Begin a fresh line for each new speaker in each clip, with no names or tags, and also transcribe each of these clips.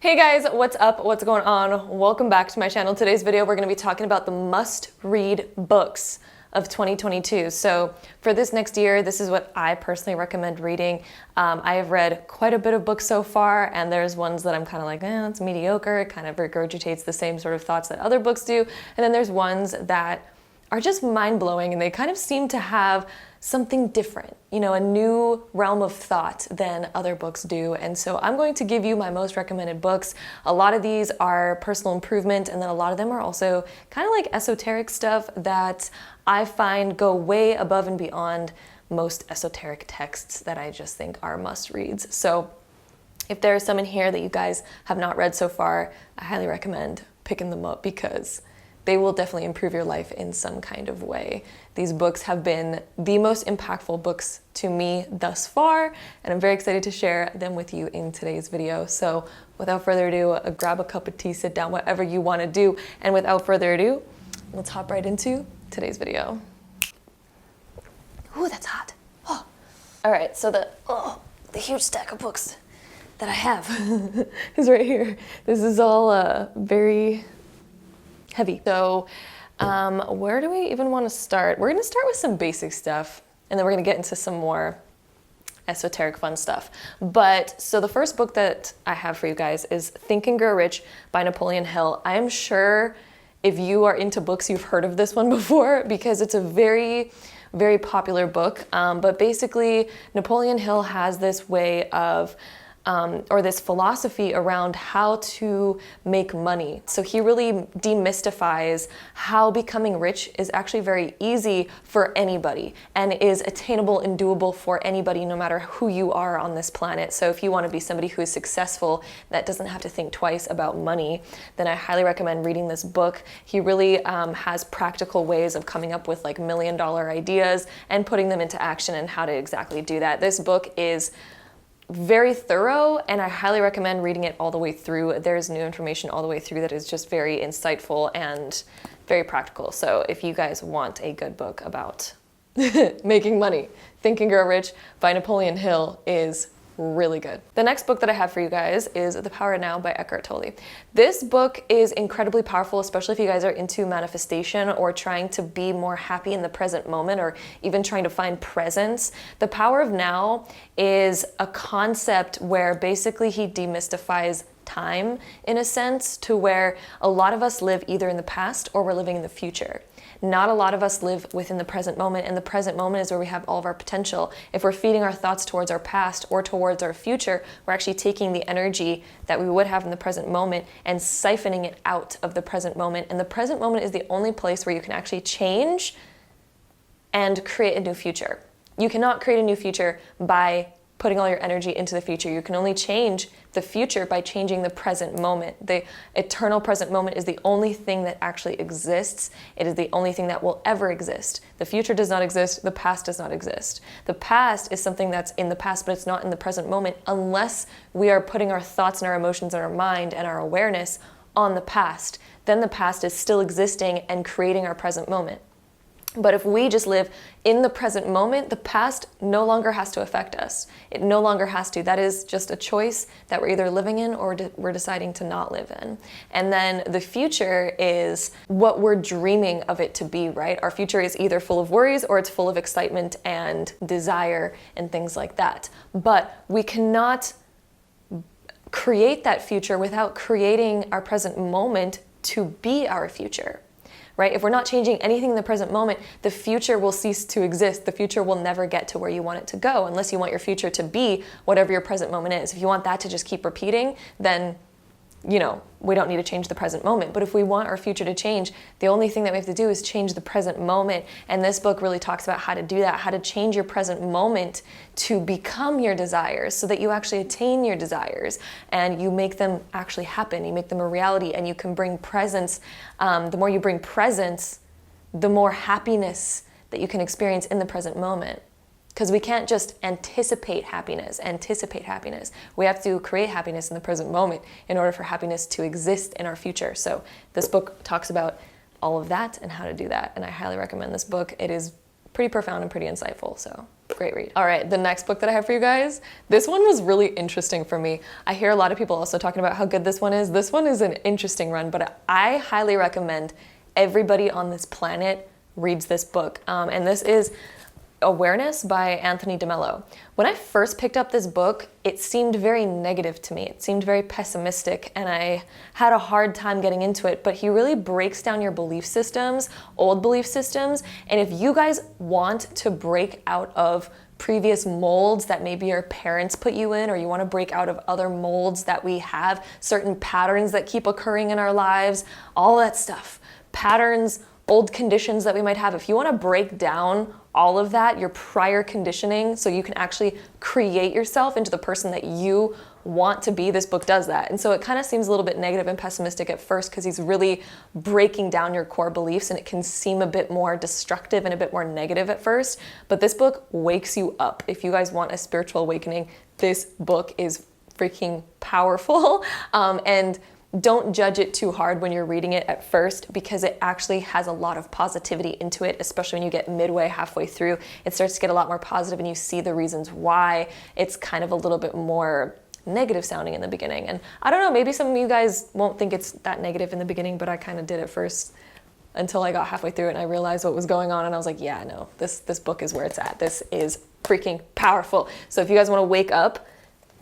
Hey guys, what's up? What's going on? Welcome back to my channel. Today's video, we're going to be talking about the must-read books of 2022. So for this next year, this is what I personally recommend reading. I have read quite a bit of books so far, and there's ones that I'm kind of like, it's mediocre. It kind of regurgitates the same sort of thoughts that other books do. And then there's ones that are just mind-blowing, and they kind of seem to have something different, a new realm of thought than other books do. And so I'm going to give you my most recommended books. A lot of these are personal improvement, and then a lot of them are also kind of like esoteric stuff that I find go way above and beyond most esoteric texts that I just think are must-reads. So if there are some in here that you guys have not read so far, I highly recommend picking them up because they will definitely improve your life in some kind of way. These books have been the most impactful books to me thus far, and I'm very excited to share them with you in today's video. So without further ado, grab a cup of tea, sit down, whatever you want to do. And without further ado, let's hop right into today's video. Ooh, that's hot. Oh. All right, so the huge stack of books that I have is right here. This is all very heavy. So where do we even want to start? We're going to start with some basic stuff, and then we're going to get into some more esoteric fun stuff. But so the first book that I have for you guys is Think and Grow Rich by Napoleon Hill. I am sure if you are into books, you've heard of this one before because it's a very, very popular book. But basically, Napoleon Hill has this way of or this philosophy around how to make money. So he really demystifies how becoming rich is actually very easy for anybody and is attainable and doable for anybody, no matter who you are on this planet. So if you want to be somebody who is successful that doesn't have to think twice about money, then I highly recommend reading this book. He really has practical ways of coming up with like $1 million ideas and putting them into action and how to exactly do that. This book is very thorough, and I highly recommend reading it all the way through. There's new information all the way through that is just very insightful and very practical. So if you guys want a good book about making money, Think and Grow Rich by Napoleon Hill is really good. The next book that I have for you guys is The Power of Now by Eckhart Tolle. This book is incredibly powerful, especially if you guys are into manifestation or trying to be more happy in the present moment or even trying to find presence. The Power of Now is a concept where basically he demystifies time in a sense to where a lot of us live either in the past or we're living in the future. Not a lot of us live within the present moment, and the present moment is where we have all of our potential. If we're feeding our thoughts towards our past or towards our future, we're actually taking the energy that we would have in the present moment and siphoning it out of the present moment. And the present moment is the only place where you can actually change and create a new future. You cannot create a new future by putting all your energy into the future. You can only change the future by changing the present moment. The eternal present moment is the only thing that actually exists. It is the only thing that will ever exist. The future does not exist. The past does not exist. The past is something that's in the past, but it's not in the present moment unless we are putting our thoughts and our emotions and our mind and our awareness on the past. Then the past is still existing and creating our present moment. But if we just live in the present moment, the past no longer has to affect us. It no longer has to. That is just a choice that we're either living in or we're deciding to not live in. And then the future is what we're dreaming of it to be, right? Our future is either full of worries or it's full of excitement and desire and things like that. But we cannot create that future without creating our present moment to be our future. Right? If we're not changing anything in the present moment, the future will cease to exist. The future will never get to where you want it to go unless you want your future to be whatever your present moment is. If you want that to just keep repeating, then we don't need to change the present moment. But if we want our future to change, the only thing that we have to do is change the present moment. And this book really talks about how to do that, how to change your present moment to become your desires so that you actually attain your desires and you make them actually happen. You make them a reality and you can bring presence. The more you bring presence, the more happiness that you can experience in the present moment. Because we can't just anticipate happiness. We have to create happiness in the present moment in order for happiness to exist in our future. So this book talks about all of that and how to do that. And I highly recommend this book. It is pretty profound and pretty insightful. So Great read. All right, the next book that I have for you guys, this one was really interesting for me. I hear a lot of people also talking about how good this one is. This one is an interesting run, but I highly recommend everybody on this planet reads this book. And this is Awareness by Anthony DeMello. When I first picked up this book, it seemed very negative to me. It seemed very pessimistic, and I had a hard time getting into it, but he really breaks down your belief systems, old belief systems, and if you guys want to break out of previous molds that maybe your parents put you in, or you want to break out of other molds that we have, certain patterns that keep occurring in our lives, all that stuff, patterns, old conditions that we might have, if you want to break down all of that, your prior conditioning, so you can actually create yourself into the person that you want to be, this book does that. And so it kind of seems a little bit negative and pessimistic at first because he's really breaking down your core beliefs, and it can seem a bit more destructive and a bit more negative at first. But this book wakes you up. If you guys want a spiritual awakening, this book is freaking powerful. And don't judge it too hard when you're reading it at first, because it actually has a lot of positivity into it, especially when you get midway, halfway through. It starts to get a lot more positive and you see the reasons why it's kind of a little bit more negative sounding in the beginning. And I don't know, maybe some of you guys won't think it's that negative in the beginning, but I kind of did at first until I got halfway through it and I realized what was going on, and I was like, yeah, no, this book is where it's at. This is freaking powerful. So if you guys want to wake up,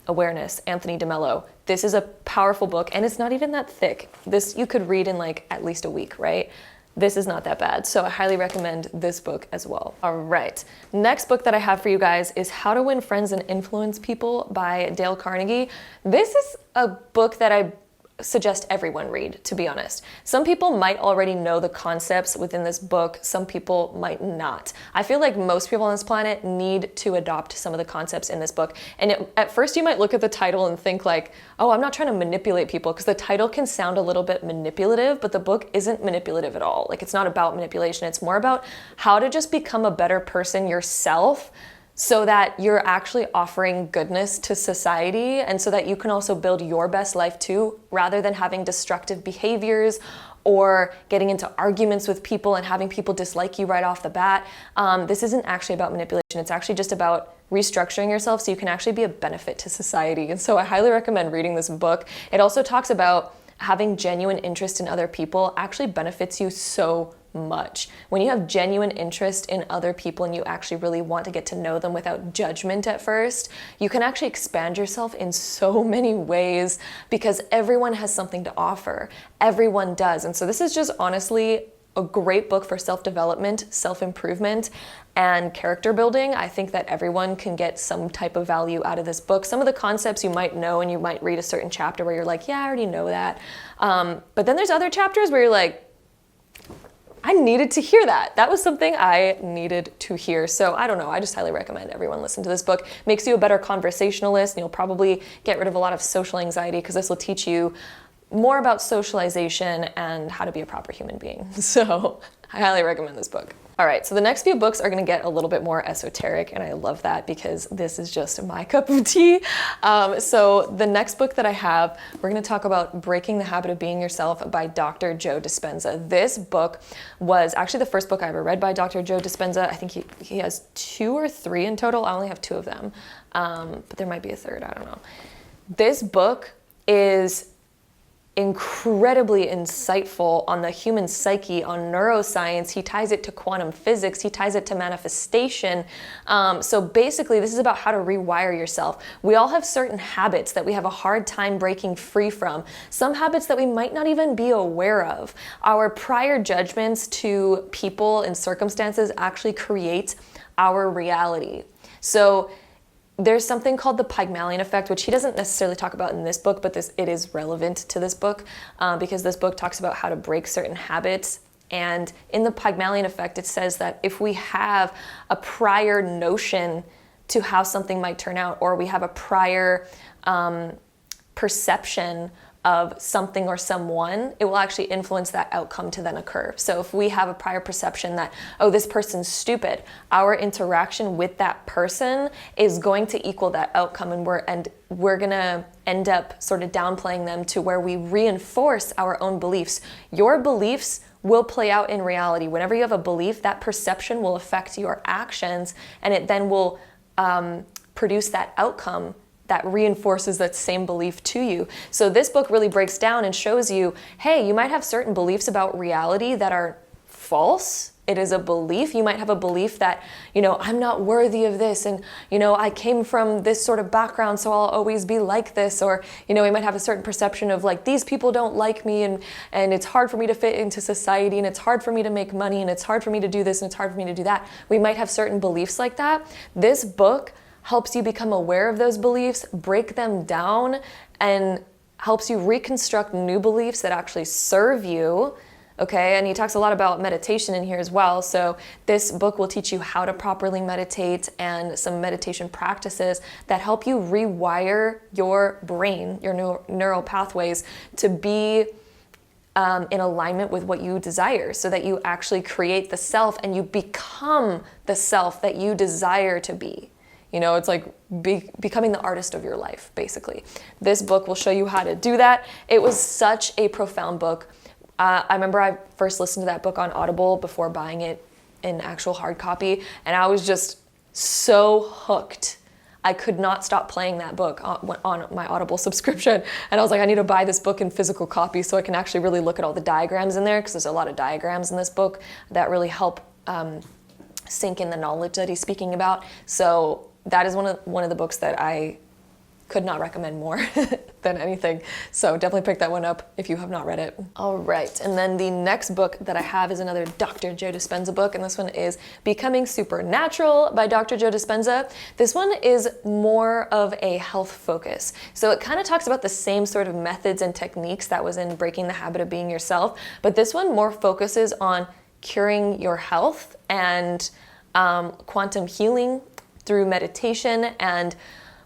Awareness, Anthony DeMello. This is a powerful book, and it's not even that thick. This you could read in like at least a week, right? This is not that bad. So I highly recommend this book as well. All right. Next book that I have for you guys is How to Win Friends and Influence People by Dale Carnegie. This is a book that I suggest everyone read, to be honest. Some people might already know the concepts within this book. Some people might not. I feel like most people on this planet need to adopt some of the concepts in this book. And at first you might look at the title and think like, oh, I'm not trying to manipulate people, because the title can sound a little bit manipulative, but the book isn't manipulative at all. Like, it's not about manipulation. It's more about how to just become a better person yourself, so that you're actually offering goodness to society, and so that you can also build your best life too, rather than having destructive behaviors or getting into arguments with people and having people dislike you right off the bat. This isn't actually about manipulation. It's actually just about restructuring yourself so you can actually be a benefit to society. And so I highly recommend reading this book. It also talks about having genuine interest in other people actually benefits you so much. When you have genuine interest in other people and you actually really want to get to know them without judgment at first, you can actually expand yourself in so many ways, because everyone has something to offer. Everyone does. And so this is just honestly a great book for self-development, self-improvement, and character building. I think that everyone can get some type of value out of this book. Some of the concepts you might know, and you might read a certain chapter where you're like, yeah, I already know that. But then there's other chapters where you're like, I needed to hear that. That was something I needed to hear. So I don't know, I just highly recommend everyone listen to this book. Makes you a better conversationalist, and you'll probably get rid of a lot of social anxiety, because this will teach you more about socialization and how to be a proper human being. So I highly recommend this book. All right, so the next few books are gonna get a little bit more esoteric, and I love that because this is just my cup of tea. So the next book that I have, we're gonna talk about Breaking the Habit of Being Yourself by Dr. Joe Dispenza. This book was actually the first book I ever read by Dr. Joe Dispenza. I think he has 2 or 3 in total. I only have 2 of them, but there might be a third, I don't know. This book is incredibly insightful on the human psyche, on neuroscience. He ties it to quantum physics. He ties it to manifestation. So basically, this is about how to rewire yourself. We all have certain habits that we have a hard time breaking free from. Some habits that we might not even be aware of. Our prior judgments to people and circumstances actually create our reality. So there's something called the Pygmalion effect, which he doesn't necessarily talk about in this book, but it is relevant to this book, because this book talks about how to break certain habits. And in the Pygmalion effect, it says that if we have a prior notion to how something might turn out, or we have a prior perception of something or someone, it will actually influence that outcome to then occur. So if we have a prior perception that, oh, this person's stupid, our interaction with that person is going to equal that outcome, and we're gonna end up sort of downplaying them to where we reinforce our own beliefs. Your beliefs will play out in reality. Whenever you have a belief, that perception will affect your actions, and it then will produce that outcome that reinforces that same belief to you. So this book really breaks down and shows you, hey, you might have certain beliefs about reality that are false. It is a belief. You might have a belief that, I'm not worthy of this, and, I came from this sort of background, so I'll always be like this. Or, we might have a certain perception of like, these people don't like me, and it's hard for me to fit into society, and it's hard for me to make money, and it's hard for me to do this, and it's hard for me to do that. We might have certain beliefs like that. This book helps you become aware of those beliefs, break them down, and helps you reconstruct new beliefs that actually serve you. Okay, and he talks a lot about meditation in here as well. So this book will teach you how to properly meditate and some meditation practices that help you rewire your brain, your neural pathways, to be in alignment with what you desire, so that you actually create the self and you become the self that you desire to be. It's like becoming the artist of your life, basically. This book will show you how to do that. It was such a profound book. I remember I first listened to that book on Audible before buying it in actual hard copy, and I was just so hooked. I could not stop playing that book on my Audible subscription. And I was like, I need to buy this book in physical copy so I can actually really look at all the diagrams in there, because there's a lot of diagrams in this book that really help sink in the knowledge that he's speaking about. So that is one of the books that I could not recommend more than anything. So definitely pick that one up if you have not read it. All right, and then the next book that I have is another Dr. Joe Dispenza book, and this one is Becoming Supernatural by Dr. Joe Dispenza. This one is more of a health focus. So it kind of talks about the same sort of methods and techniques that was in Breaking the Habit of Being Yourself, but this one more focuses on curing your health and quantum healing through meditation and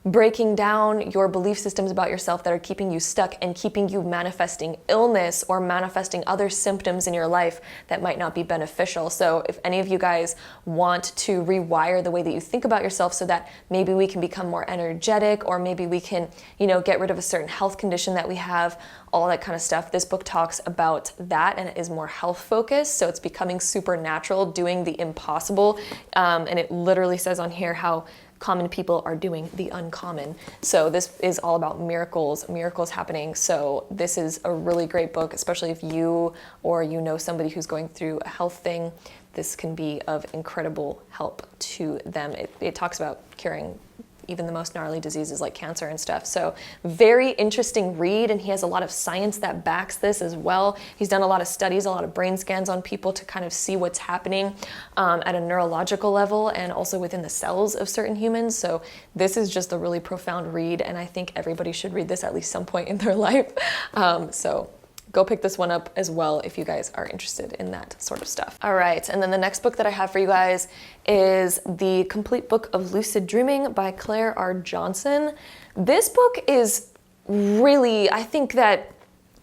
breaking down your belief systems about yourself that are keeping you stuck and keeping you manifesting illness or manifesting other symptoms in your life that might not be beneficial. So if any of you guys want to rewire the way that you think about yourself so that maybe we can become more energetic, or maybe we can, get rid of a certain health condition that we have, all that kind of stuff, this book talks about that, and it is more health focused. So it's becoming supernatural, doing the impossible. And it literally says on here how common people are doing the uncommon. So this is all about miracles happening. So this is a really great book, especially if you or somebody who's going through a health thing. This can be of incredible help to them. It talks about curing even the most gnarly diseases like cancer and stuff. So very interesting read, and he has a lot of science that backs this as well. He's done a lot of studies, a lot of brain scans on people to kind of see what's happening at a neurological level and also within the cells of certain humans. So this is just a really profound read, and I think everybody should read this at least some point in their life. So go pick this one up as well if you guys are interested in that sort of stuff. All right, and then the next book that I have for you guys is The Complete Book of Lucid Dreaming by Claire R. Johnson. This book is really, I think that,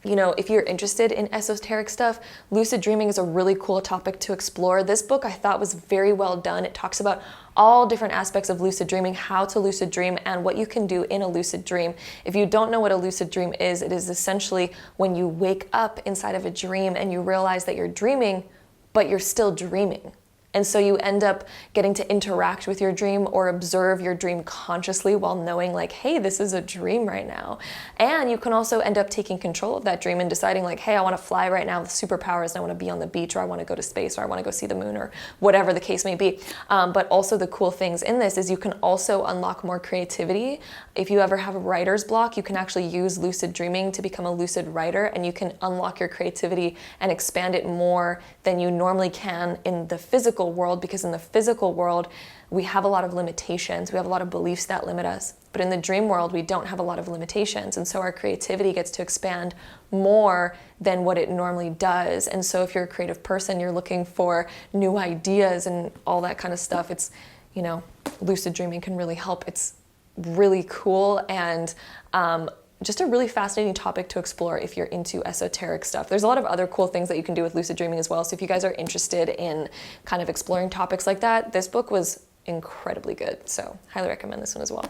if you're interested in esoteric stuff, lucid dreaming is a really cool topic to explore. This book I thought was very well done. It talks about all different aspects of lucid dreaming, how to lucid dream, and what you can do in a lucid dream. If you don't know what a lucid dream is, it is essentially when you wake up inside of a dream and you realize that you're dreaming, but you're still dreaming. And so you end up getting to interact with your dream or observe your dream consciously while knowing like, hey, this is a dream right now. And you can also end up taking control of that dream and deciding like, hey, I want to fly right now with superpowers, and I want to be on the beach, or I want to go to space, or I want to go see the moon, or whatever the case may be. But also the cool things in this is you can also unlock more creativity. If you ever have a writer's block, you can actually use lucid dreaming to become a lucid writer, and you can unlock your creativity and expand it more than you normally can in the physical world, because in the physical world we have a lot of limitations, we have a lot of beliefs that limit us, but in the dream world we don't have a lot of limitations, and so our creativity gets to expand more than what it normally does. And so if you're a creative person, you're looking for new ideas and all that kind of stuff, it's, lucid dreaming can really help. It's really cool, and just a really fascinating topic to explore if you're into esoteric stuff. There's a lot of other cool things that you can do with lucid dreaming as well. So if you guys are interested in kind of exploring topics like that, this book was incredibly good. So highly recommend this one as well.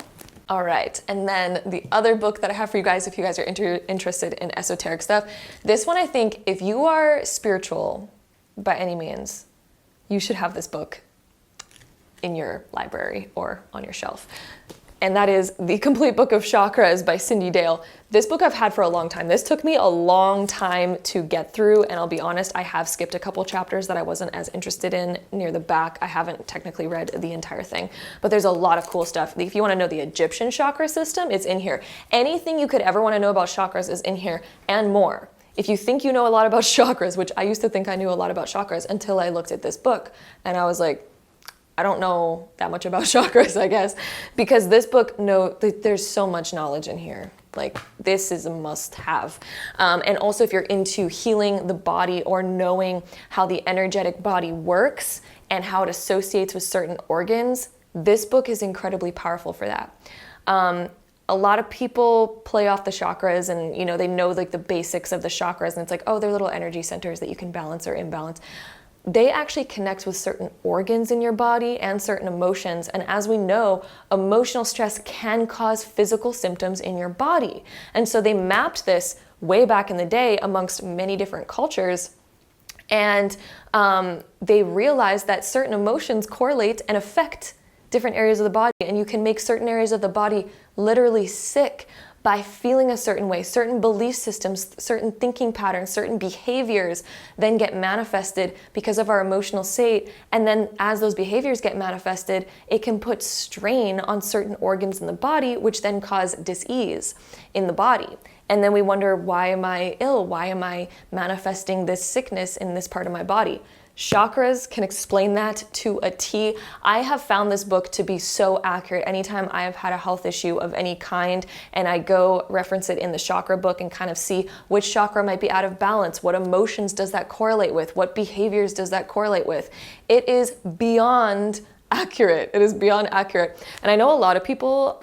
All right, and then the other book that I have for you guys, if you guys are interested in esoteric stuff, this one I think if you are spiritual by any means, you should have this book in your library or on your shelf. And that is The Complete Book of Chakras by Cindy Dale. This book I've had for a long time. This took me a long time to get through, and I'll be honest, I have skipped a couple chapters that I wasn't as interested in near the back. I haven't technically read the entire thing, but there's a lot of cool stuff. If you want to know the Egyptian chakra system, it's in here. Anything you could ever want to know about chakras is in here and more. If you think you know a lot about chakras, which I used to think I knew a lot about chakras until I looked at this book, and I was like, I don't know that much about chakras, I guess, because this book, there's so much knowledge in here. Like, this is a must-have. And also, if you're into healing the body or knowing how the energetic body works and how it associates with certain organs, this book is incredibly powerful for that. A lot of people play off the chakras and, you know, they know like the basics of the chakras, and it's like, oh, they're little energy centers that you can balance or imbalance. They actually connect with certain organs in your body and certain emotions. And as we know, emotional stress can cause physical symptoms in your body. And so they mapped this way back in the day amongst many different cultures. And they realized that certain emotions correlate and affect different areas of the body. And you can make certain areas of the body literally sick by feeling a certain way. Certain belief systems, certain thinking patterns, certain behaviors then get manifested because of our emotional state. And then as those behaviors get manifested, it can put strain on certain organs in the body, which then cause dis-ease in the body. And then we wonder, why am I ill? Why am I manifesting this sickness in this part of my body? Chakras can explain that to a T. I have found this book to be so accurate. Anytime I have had a health issue of any kind and I go reference it in the chakra book and kind of see which chakra might be out of balance, what emotions does that correlate with, what behaviors does that correlate with, it is beyond accurate. It is beyond accurate. And I know a lot of people,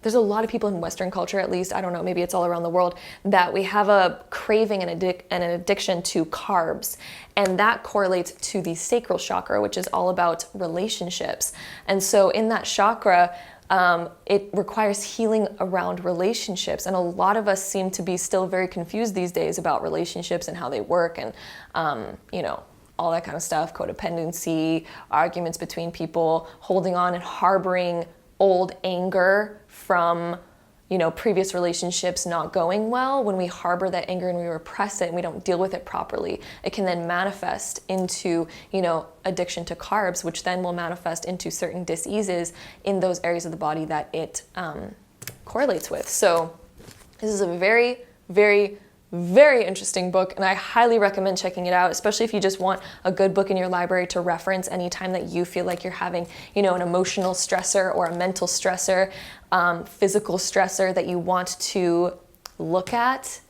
there's a lot of people in Western culture, at least, I don't know, maybe it's all around the world, that we have a craving and an addiction to carbs. And that correlates to the sacral chakra, which is all about relationships. And so in that chakra, it requires healing around relationships. And a lot of us seem to be still very confused these days about relationships and how they work and, you know, all that kind of stuff, codependency, arguments between people, holding on and harboring old anger from, you know, previous relationships not going well. When we harbor that anger and we repress it and we don't deal with it properly, it can then manifest into, you know, addiction to carbs, which then will manifest into certain diseases in those areas of the body that it correlates with. So this is a very, very, very interesting book, and I highly recommend checking it out, especially if you just want a good book in your library to reference anytime that you feel like you're having, you know, an emotional stressor or a mental stressor, physical stressor that you want to look at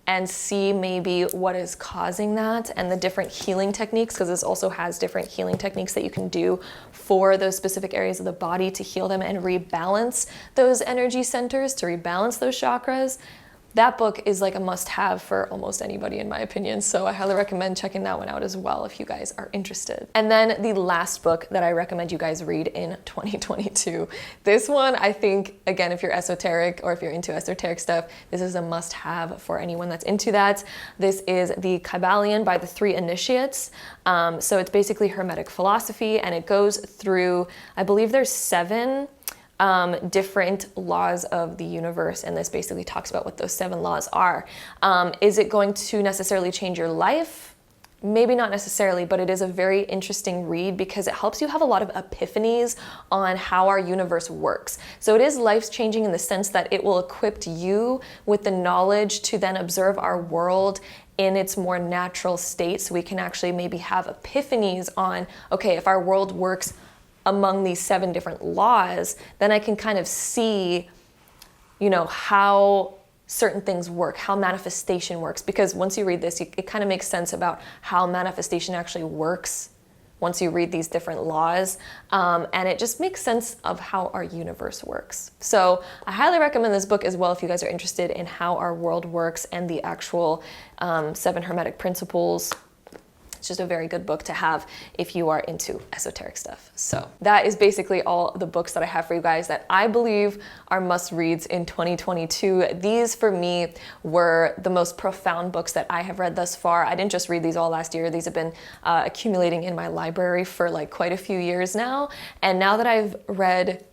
and see maybe what is causing that and the different healing techniques, because this also has different healing techniques that you can do for those specific areas of the body to heal them and rebalance those energy centers, to rebalance those chakras. That book is like a must-have for almost anybody, in my opinion. So I highly recommend checking that one out as well if you guys are interested. And then the last book that I recommend you guys read in 2022. This one, I think, again, if you're esoteric or if you're into esoteric stuff, this is a must-have for anyone that's into that. This is The Kybalion by the Three Initiates. So it's basically Hermetic philosophy, and it goes through, I believe there's 7 different laws of the universe, and this basically talks about what those 7 laws are. Is it going to necessarily change your life? Maybe not necessarily, but it is a very interesting read because it helps you have a lot of epiphanies on how our universe works. So it is life-changing in the sense that it will equip you with the knowledge to then observe our world in its more natural state, so we can actually maybe have epiphanies on, okay, if our world works among these 7 different laws, then I can kind of see, you know, how certain things work, how manifestation works. Because once you read this, it kind of makes sense about how manifestation actually works once you read these different laws, and it just makes sense of how our universe works. So I highly recommend this book as well if you guys are interested in how our world works and the actual 7 Hermetic principles. It's just a very good book to have if you are into esoteric stuff. So that is basically all the books that I have for you guys that I believe are must-reads in 2022. These, for me, were the most profound books that I have read thus far. I didn't just read these all last year. These have been accumulating in my library for like quite a few years now. And now that I've read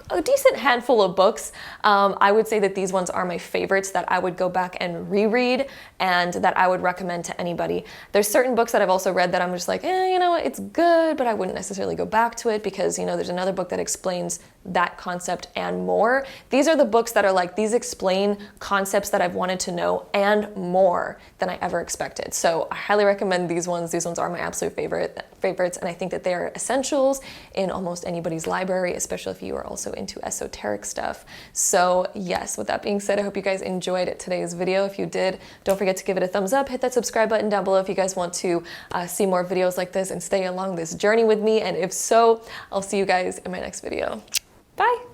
a decent handful of books, I would say that these ones are my favorites that I would go back and reread and that I would recommend to anybody. There's certain books that I've also read that I'm just like, you know, it's good, but I wouldn't necessarily go back to it because, you know, there's another book that explains that concept and more. These are the books that are like, these explain concepts that I've wanted to know and more than I ever expected. So I highly recommend these ones. These ones are my absolute favorites, and I think that they are essentials in almost anybody's library, especially if you are also into esoteric stuff. So yes, with that being said, I hope you guys enjoyed today's video. If you did, don't forget to give it a thumbs up, hit that subscribe button down below if you guys want to see more videos like this and stay along this journey with me. And if so, I'll see you guys in my next video. Bye.